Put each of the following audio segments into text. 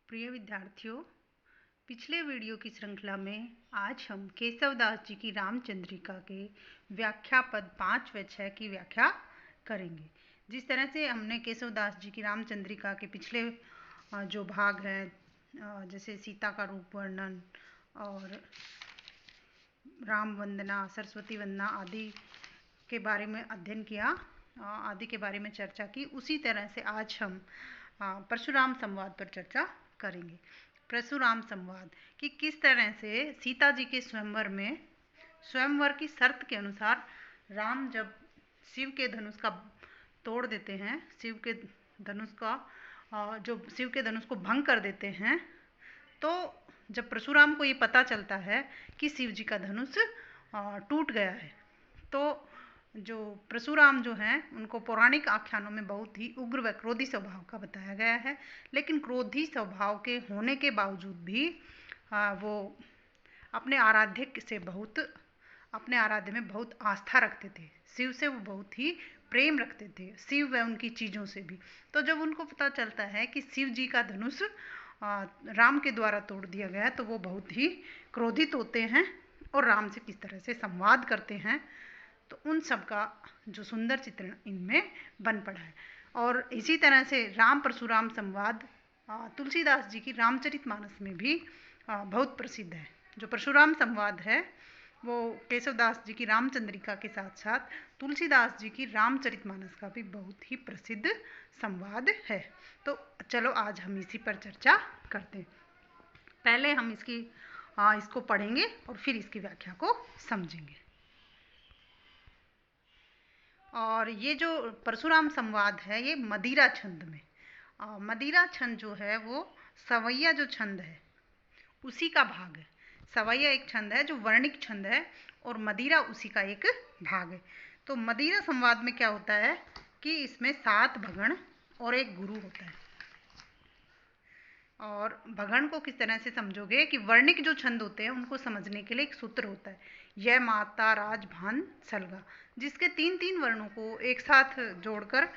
प्रिय विद्यार्थियों, पिछले वीडियो की श्रृंखला में आज हम केशवदास जी की रामचंद्रिका के व्याख्या पद 5 व 6 की व्याख्या करेंगे। जिस तरह से हमने केशवदास जी की रामचंद्रिका के पिछले जो भाग हैं, जैसे सीता का रूप वर्णन और राम वंदना, सरस्वती वंदना आदि के बारे में अध्ययन किया, आदि के बारे में चर्चा की, उसी तरह से आज हम परशुराम संवाद पर चर्चा करेंगे। परशुराम संवाद कि किस तरह से सीता जी के स्वयंवर की शर्त के अनुसार राम जब शिव के धनुष का तोड़ देते हैं, शिव के धनुष को भंग कर देते हैं, तो जब परशुराम को ये पता चलता है कि शिव जी का धनुष टूट गया है, तो जो परशुराम जो हैं उनको पौराणिक आख्यानों में बहुत ही उग्र व क्रोधी स्वभाव का बताया गया है। लेकिन क्रोधी स्वभाव के होने के बावजूद भी वो अपने आराध्य में बहुत आस्था रखते थे। शिव से वो बहुत ही प्रेम रखते थे, शिव व उनकी चीज़ों से भी। तो जब उनको पता चलता है कि शिव जी का धनुष राम के द्वारा तोड़ दिया गया है, तो वो बहुत ही क्रोधित होते हैं और राम से किस तरह से संवाद करते हैं, तो उन सब का जो सुंदर चित्रण इनमें बन पड़ा है। और इसी तरह से राम परशुराम संवाद तुलसीदास जी की रामचरितमानस में भी बहुत प्रसिद्ध है। जो परशुराम संवाद है वो केशवदास जी की रामचंद्रिका के साथ साथ तुलसीदास जी की रामचरितमानस का भी बहुत ही प्रसिद्ध संवाद है। तो चलो आज हम इसी पर चर्चा करते हैं। पहले हम इसको पढ़ेंगे और फिर इसकी व्याख्या को समझेंगे। और ये जो परशुराम संवाद है ये मदिरा छंद में, मदिरा छंद जो है वो सवैया जो छंद है उसी का भाग है। सवैया एक छंद है जो वर्णिक छंद है और मदिरा उसी का एक भाग है। तो मदिरा संवाद में क्या होता है कि इसमें 7 भगण और एक गुरु होता है। और भगण को किस तरह से समझोगे कि वर्णिक जो छंद होते हैं उनको समझने के लिए एक सूत्र होता है, यह माता राज भान सलगा, जिसके 3-3 वर्णों को एक साथ जोड़कर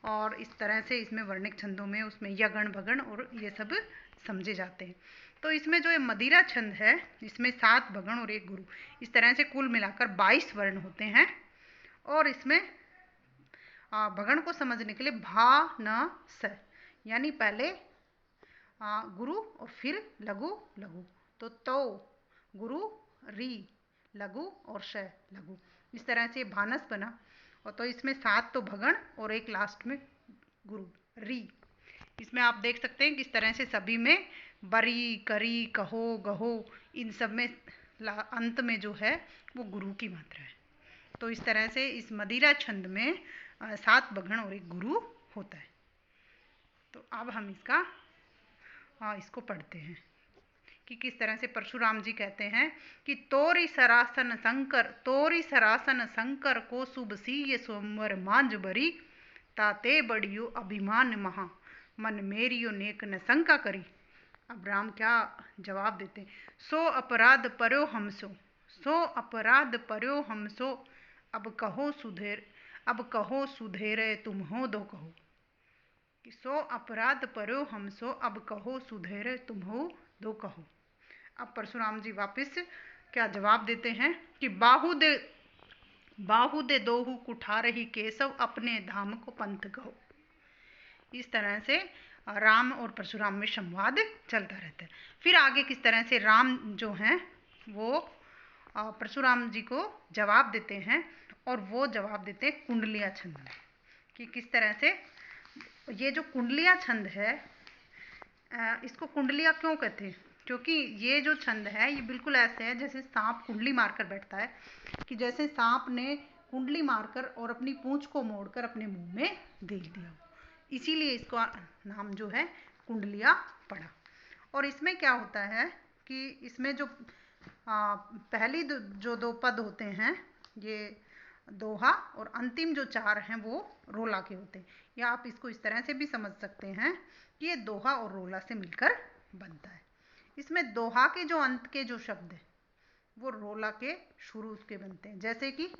और इस तरह से इसमें वर्णिक छंदों में उसमें यगण भगण और ये सब समझे जाते हैं। तो इसमें जो ये मदिरा छंद है इसमें 7 भगण और एक गुरु, इस तरह से कुल मिलाकर 22 वर्ण होते हैं। और इसमें भगण को समझने के लिए भा न स यानी पहले गुरु और फिर लघु लघु, तो गुरु री लघु और श लघु, इस तरह से भानस बना। और तो इसमें 7 तो भगण और एक लास्ट में गुरु री। इसमें आप देख सकते हैं किस तरह से सभी में बरी करी कहो गहो इन सब में अंत में जो है वो गुरु की मात्रा है। तो इस तरह से इस मदिरा छंद में 7 भगण और एक गुरु होता है। तो अब हम इसको पढ़ते हैं कि किस तरह से परशुराम जी कहते हैं कि तोरी सरासन शंकर को शुभ सीय सोमवर मांझ बरी, ताते बड़ियो अभिमान महा मन मेरियो नेक न शंका करी। अब राम क्या जवाब देते हैं, सो अपराध पर्यो हमसो अब कहो सुधेरे तुम हो दो कहो, कि सो अपराध पर्यो हमसो अब कहो सुधेरे तुम हो दो कहो। अब परशुराम जी वापस क्या जवाब देते हैं कि बाहु दे दोहु कुठारहि केशव अपने धाम को पंथ कहो। इस तरह से राम और परशुराम में संवाद चलता रहता है। फिर आगे किस तरह से राम जो हैं वो परशुराम जी को जवाब देते हैं, और वो जवाब देते हैं कुंडलिया छंद में। कि किस तरह से ये जो कुंडलिया छंद है, इसको कुंडलिया क्यों कहते हैं, क्योंकि ये जो छंद है ये बिल्कुल ऐसे है जैसे सांप कुंडली मारकर बैठता है, कि जैसे सांप ने कुंडली मारकर और अपनी पूंछ को मोड़कर अपने मुंह में देख दिया, इसीलिए इसका नाम जो है कुंडलिया पड़ा। और इसमें क्या होता है कि इसमें जो पहली जो 2 पद होते हैं ये दोहा, और अंतिम जो 4 हैं वो रोला के होते हैं। या आप इसको इस तरह से भी समझ सकते हैं कि ये दोहा और रोला से मिलकर बनता है। इसमें दोहा के जो अंत के जो शब्द हैं वो रोला के शुरू के बनते हैं, जैसे कि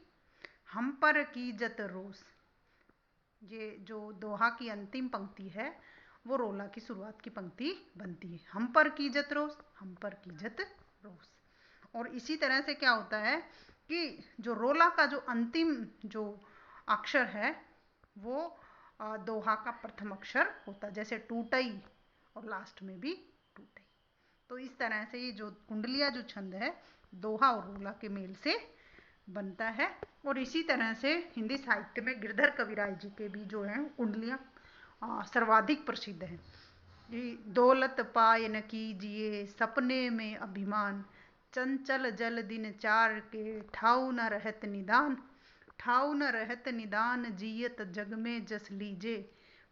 हम पर कीजत रोष, ये जो दोहा की अंतिम पंक्ति है वो रोला की शुरुआत की पंक्ति बनती है। हम पर कीजत रोस, हम पर कीजत रोस। और इसी तरह से क्या होता है कि जो रोला का जो अंतिम जो अक्षर है वो दोहा का प्रथम अक्षर होता है, जैसे टूटई और लास्ट में भी टूटई। तो इस तरह से ये जो कुंडलिया जो छंद है दोहा और रोला के मेल से बनता है। और इसी तरह से हिंदी साहित्य में गिरधर कविराज जी के भी जो हैं कुंडलियाँ सर्वाधिक प्रसिद्ध हैं। दौलत पाय न कीजिए सपने में अभिमान, चंचल जल दिन चार के ठाऊ न रहत निदान, ठाऊ न रहत निदान जियत जग में जस लीजे,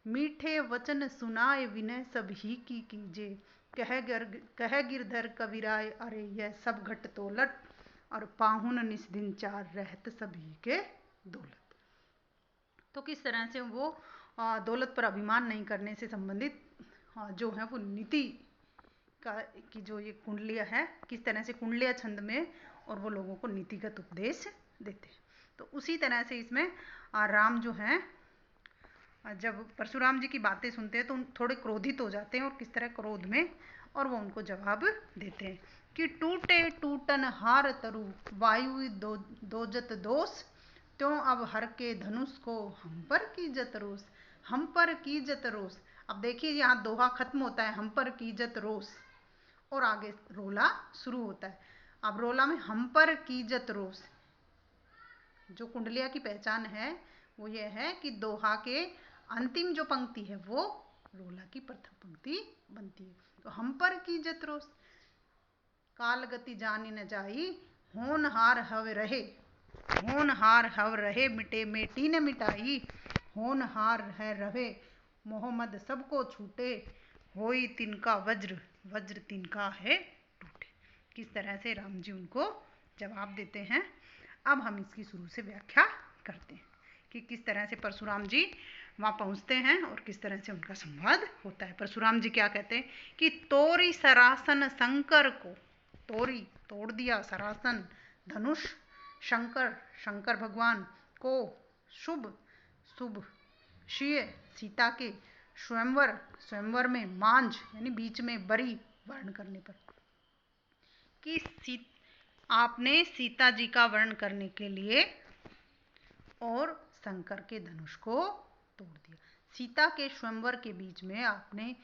मीठे वचन सुनाए विनय सब ही की कीजे, कह गिरधर कविराय अरे यह सब घट तोलट, और पाहुन निस दिन चार रहत सभी के दौलत। तो किस तरह से वो दौलत पर अभिमान नहीं करने से संबंधित जो है वो नीति का की जो ये कुंडलिया है, किस तरह से कुंडलिया छंद में और वो लोगों को नीतिगत उपदेश देते हैं। तो उसी तरह से इसमें राम जो हैं जब परशुराम जी की बातें सुनते हैं तो थोड़े क्रोधित हो जाते हैं, और किस तरह क्रोध में, और वो उनको जवाब देते हैं कि टूटे टूटन हार तरु वायु दोजत दोष, त्यों अब हर के धनुष को हम पर कीजत रोष, हम पर कीजत रोष। अब देखिए यहाँ दोहा खत्म होता है हम पर कीजत रोष और आगे रोला शुरू होता है। अब रोला में हम पर कीजत रोष, जो कुंडलिया की पहचान है वो ये है कि दोहा के अंतिम जो पंक्ति है वो रोला की प्रथम पंक्ति बनती है। तो हम पर कीजत रोष, काल गति जानी न जाई, होनहार हव रहे, होनहार हव रहे मिटे मेटी न मिटाई, होनहार है रहे मोहम्मद सबको छूटे, होई तिनका वज्र, वज्र तिनका है टूटे। किस तरह से राम जी उनको जवाब देते हैं। अब हम इसकी शुरू से व्याख्या करते हैं कि किस तरह से परशुराम जी वहाँ पहुँचते हैं और किस तरह से उनका संवाद होता है। परशुराम जी क्या कहते हैं कि तोरी सरासन शंकर को, तोरी तोड़ दिया, सरासन धनुष, शंकर शंकर भगवान को, शुभ शुभ शीय सीता के, स्वयंवर स्वयंवर में, मांझ यानी बीच में, बरी वर्ण करने पर, कि आपने सीता जी का वर्ण करने के लिए और शंकर के धनुष को तोड़ दिया। सीता के स्वयंवर के बीच में आपने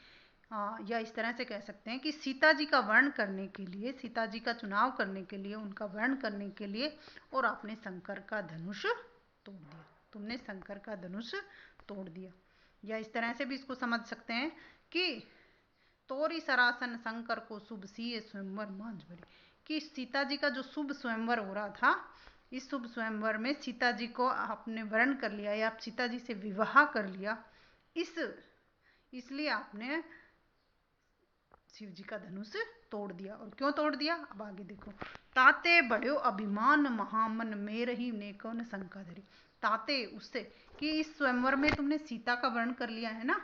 या इस तरह से कह सकते हैं कि सीता जी का वर्ण करने के लिए, सीता जी का चुनाव करने के लिए, उनका वर्ण करने के लिए, और आपने शंकर का धनुष तोड़ दिया, तुमने शंकर का धनुष तोड़ दिया। या इस तरह से भी इसको समझ सकते हैं कि तोरी सरासन शंकर को शुभ सीए स्वयंवर मांझ भरी, कि सीता जी का जो शुभ स्वयंवर हो रहा था, इस शुभ स्वयंवर में सीता जी को आपने वर्ण कर लिया या आप सीता जी से विवाह कर लिया, इसलिए आपने शिव जी का धनुष तोड़ दिया। और क्यों तोड़ दिया अब आगे देखो, ताते बड़ो अभिमान महामन में रही नेकौन शंका धरी, ताते उससे कि इस स्वयंवर में तुमने सीता का वर्ण कर लिया है ना,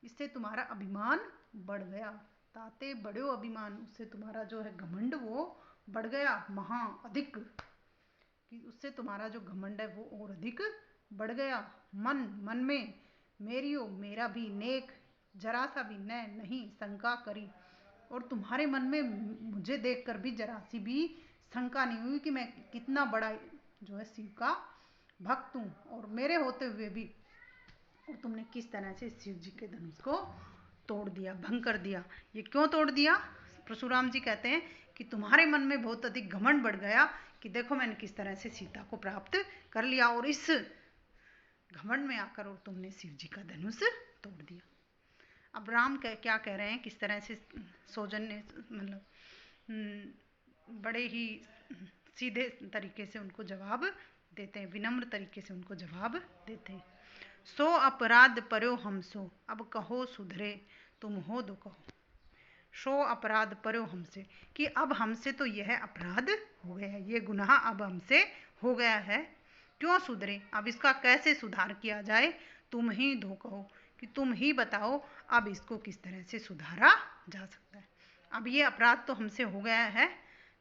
इससे तुम्हारा अभिमान बढ़ गया, ताते बड़ो अभिमान, उससे तुम्हारा जो है घमंड वो बढ़ गया, महा अधिक, कि उससे तुम्हारा जो घमंड है वो और अधिक बढ़ गया, मन मन में मेरियो मेरा भी नेक, जरा सा भी न नहीं शंका करी, और तुम्हारे मन में मुझे देखकर भी जरा सी भी शंका नहीं हुई कि मैं कितना बड़ा जो है शिव का भक्त हूँ, और मेरे होते हुए भी, और तुमने किस तरह से शिव जी के धनुष को तोड़ दिया, भंग कर दिया। ये क्यों तोड़ दिया? परशुराम जी कहते हैं कि तुम्हारे मन में बहुत अधिक घमंड बढ़ गया कि देखो मैंने किस तरह से सीता को प्राप्त कर लिया, और इस घमंड में आकर और तुमने शिव जी का धनुष तोड़ दिया। अब राम क्या कह रहे हैं, किस तरह से सौजन्य मतलब बड़े ही सीधे तरीके से उनको जवाब देते हैं, विनम्र तरीके से उनको जवाब देते हैं। सो अपराध पर्यो हमसो अब कहो सुधरे तुम हो दो कहो, सो अपराध पर्यो हमसे, कि अब हमसे तो यह अपराध हो गया है, ये गुनाह अब हमसे हो गया है, क्यों सुधरे, अब इसका कैसे सुधार किया जाए, तुम ही दो कहो, कि तुम ही बताओ अब इसको किस तरह से सुधारा जा सकता है। अब ये अपराध तो हमसे हो गया है,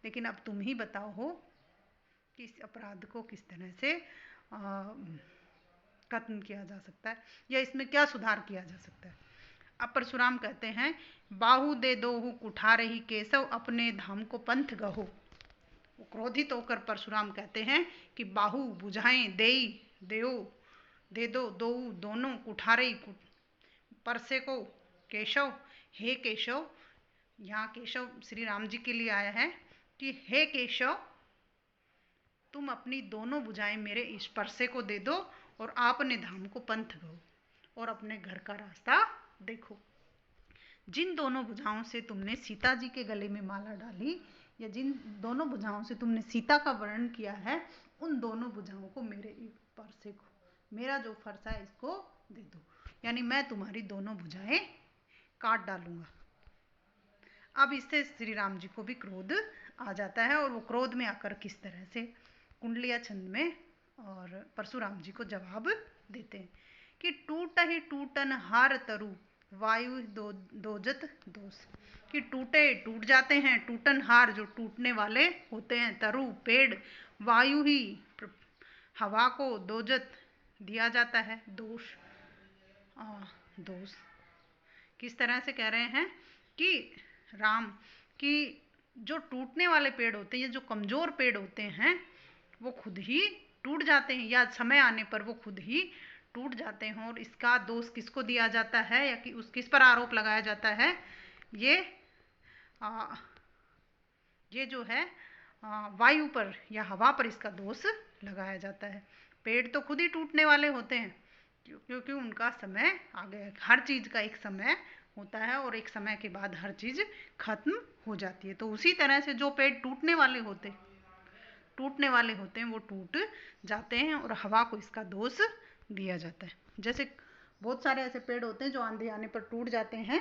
लेकिन अब तुम ही बताओ हो कि इस अपराध को किस तरह से खत्म किया जा सकता है, या इसमें क्या सुधार किया जा सकता है। अब परशुराम कहते हैं बाहु दे दोहु कुठारहि केशव अपने धाम को पंथ गहो। वो क्रोधित होकर परशुराम कहते हैं कि बाहु बुझाएं, देई देओ दे दो, दो दोनों, कुठारई परसे को, केशव हे केशव, यहाँ केशव श्री राम जी के लिए आया है कि हे केशव तुम अपनी दोनों भुजाएं मेरे इस परसे को दे दो और आपने धाम को पंथ गो और अपने घर का रास्ता देखो। जिन दोनों भुजाओं से तुमने सीता जी के गले में माला डाली या जिन दोनों भुजाओं से तुमने सीता का वर्णन किया है, उन दोनों भुजाओं को मेरे परसे को, मेरा जो फरसा है इसको दे दो, यानी मैं तुम्हारी दोनों भुजाएं काट डालूंगा। अब इससे श्री राम जी को भी क्रोध आ जाता है और वो क्रोध में आकर किस तरह से कुंडलिया छंद में और परशुराम जी को जवाब देते हैं कि टूट ही टूटन हार तरु वायु दोजत दोष, कि टूटे टूट जाते हैं, टूटन हार जो टूटने वाले होते हैं, तरु पेड़, वायु ही हवा को दोजत दिया जाता है, दोष दोष किस तरह से कह रहे हैं कि राम कि जो टूटने वाले पेड़ होते हैं, जो कमज़ोर पेड़ होते हैं, वो खुद ही टूट जाते हैं या समय आने पर वो खुद ही टूट जाते हैं। और इसका दोष किसको दिया जाता है या कि किस पर आरोप लगाया जाता है, ये जो है वायु पर या हवा पर इसका दोष लगाया जाता है। पेड़ तो खुद ही टूटने वाले होते हैं क्योंकि उनका समय आ गया। हर चीज़ का एक समय होता है और एक समय के बाद हर चीज़ खत्म हो जाती है। तो उसी तरह से जो पेड़ टूटने वाले होते हैं वो टूट जाते हैं और हवा को इसका दोष दिया जाता है। जैसे बहुत सारे ऐसे पेड़ होते हैं जो आंधी आने पर टूट जाते हैं,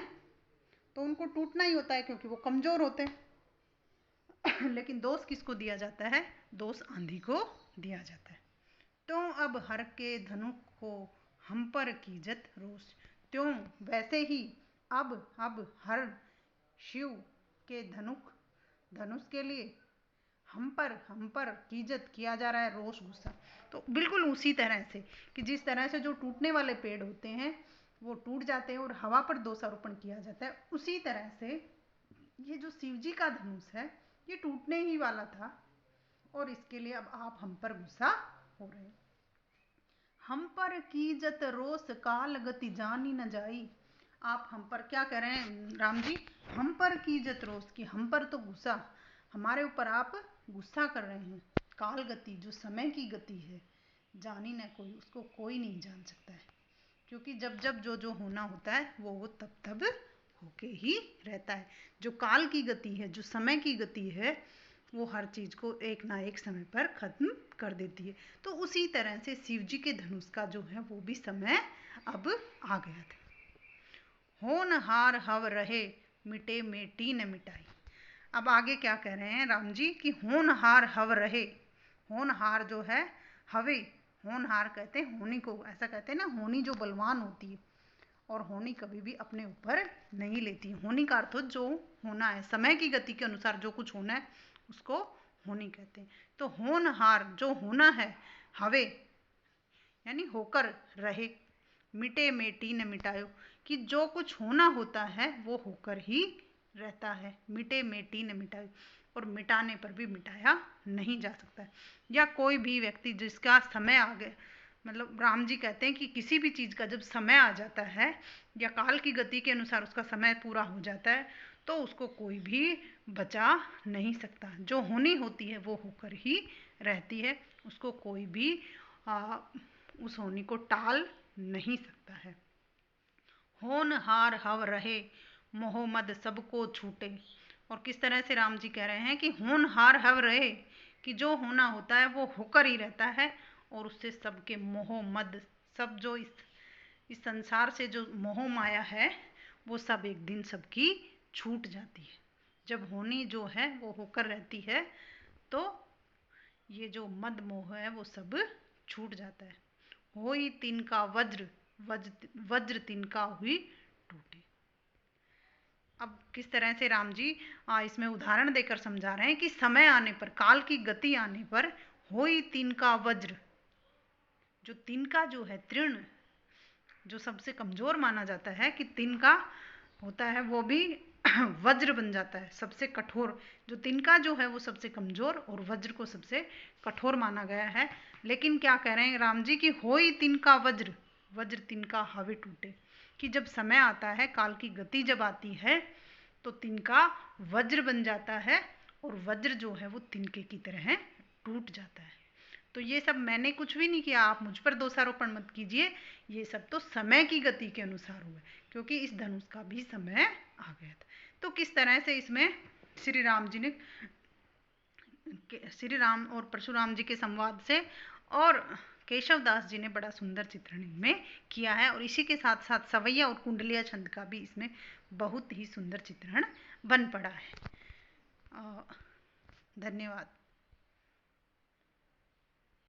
तो उनको टूटना ही होता है क्योंकि वो कमज़ोर होते हैं। लेकिन दोष किसको दिया जाता है, दोष आंधी को दिया जाता है। तो अब हर के धनुष को हम पर कीजत रोष, त्यों वैसे ही अब हर शिव के धनुष के लिए हम पर कीजत किया जा रहा है, रोष गुस्सा। तो बिल्कुल उसी तरह से कि जिस तरह से जो टूटने वाले पेड़ होते हैं वो टूट जाते हैं और हवा पर दोषारोपण किया जाता है, उसी तरह से ये जो शिव जी का धनुष है ये टूटने ही वाला था और इसके लिए अब आप हम पर गुस्सा हो रहे हैं। हम पर कीजत रोष काल गति जानी न जाई, आप हम पर क्या कह रहे हैं राम जी, हम पर कीजत रोष, कि हम पर तो गुस्सा, हमारे ऊपर आप गुस्सा कर रहे हैं। काल गति जो समय की गति है, जानी न कोई, उसको कोई नहीं जान सकता है, क्योंकि जब जो होना होता है वो तब होके ही रहता है। जो काल की गति है, जो समय की गति है, वो हर चीज़ को एक ना एक समय पर खत्म कर देती है। तो उसी तरह से शिव जी के धनुष का जो है वो भी समय अब आ गया था। होनहार हव रहे मिटे मेटी न मिटाई। अब आगे क्या कह रहे हैं राम जी कि होनहार हव रहे, होनहार जो है हवे, होनहार कहते हैं होनी को, ऐसा कहते हैं ना, होनी जो बलवान होती है और होनी कभी भी अपने ऊपर नहीं लेती। होनी का अर्थ जो होना है, समय की गति के अनुसार जो कुछ होना है उसको होनी कहते हैं। तो होनहार जो होना है, हवे यानी होकर रहे, मिटे मेटी न मिटायो, कि जो कुछ होना होता है वो होकर ही रहता है, मिटे मेटी न मिटायो, और मिटाने पर भी मिटाया नहीं जा सकता है। या कोई भी व्यक्ति जिसका समय आ गया, मतलब राम जी कहते हैं कि किसी भी चीज़ का जब समय आ जाता है या काल की गति के अनुसार उसका समय पूरा हो जाता है तो उसको कोई भी बचा नहीं सकता। जो होनी होती है वो होकर ही रहती है, उसको कोई भी उस होनी को टाल नहीं सकता है। होनहार हव रहे मोहम्मद सबको छूटे, और किस तरह से राम जी कह रहे हैं कि होनहार हव रहे, कि जो होना होता है वो होकर ही रहता है और उससे सबके मोह मद, सब जो इस संसार से जो मोह माया है वो सब एक दिन सबकी छूट जाती है। जब होनी जो है वो होकर रहती है तो ये जो मद मोह है वो सब छूट जाता है। होई तिनका वज्र तिनका हुई टूटे। अब किस तरह से राम जी इसमें उदाहरण देकर समझा रहे हैं कि समय आने पर, काल की गति आने पर, होई तिनका वज्र, जो तिनका जो है तृण, जो सबसे कमज़ोर माना जाता है कि तिनका होता है वो भी वज्र बन जाता है, सबसे कठोर। जो तिनका जो है वो सबसे कमज़ोर और वज्र को सबसे कठोर माना गया है। लेकिन क्या कह रहे हैं राम जी की होई तिनका वज्र, वज्र तिनका हवे टूटे, कि जब समय आता है, काल की गति जब आती है तो तिनका वज्र बन जाता है और वज्र जो है वो तिनके की तरह टूट जाता है। तो ये सब मैंने कुछ भी नहीं किया, आप मुझ पर दोषारोपण मत कीजिए, ये सब तो समय की गति के अनुसार हुआ, क्योंकि इस धनुष का भी समय आ गया था। तो किस तरह से इसमें श्री राम जी ने, श्री राम और परशुराम जी के संवाद से और केशव दास जी ने बड़ा सुंदर चित्रण इनमें किया है। और इसी के साथ साथ सवैया और कुंडलिया छंद का भी इसमें बहुत ही सुंदर चित्रण बन पड़ा है। धन्यवाद।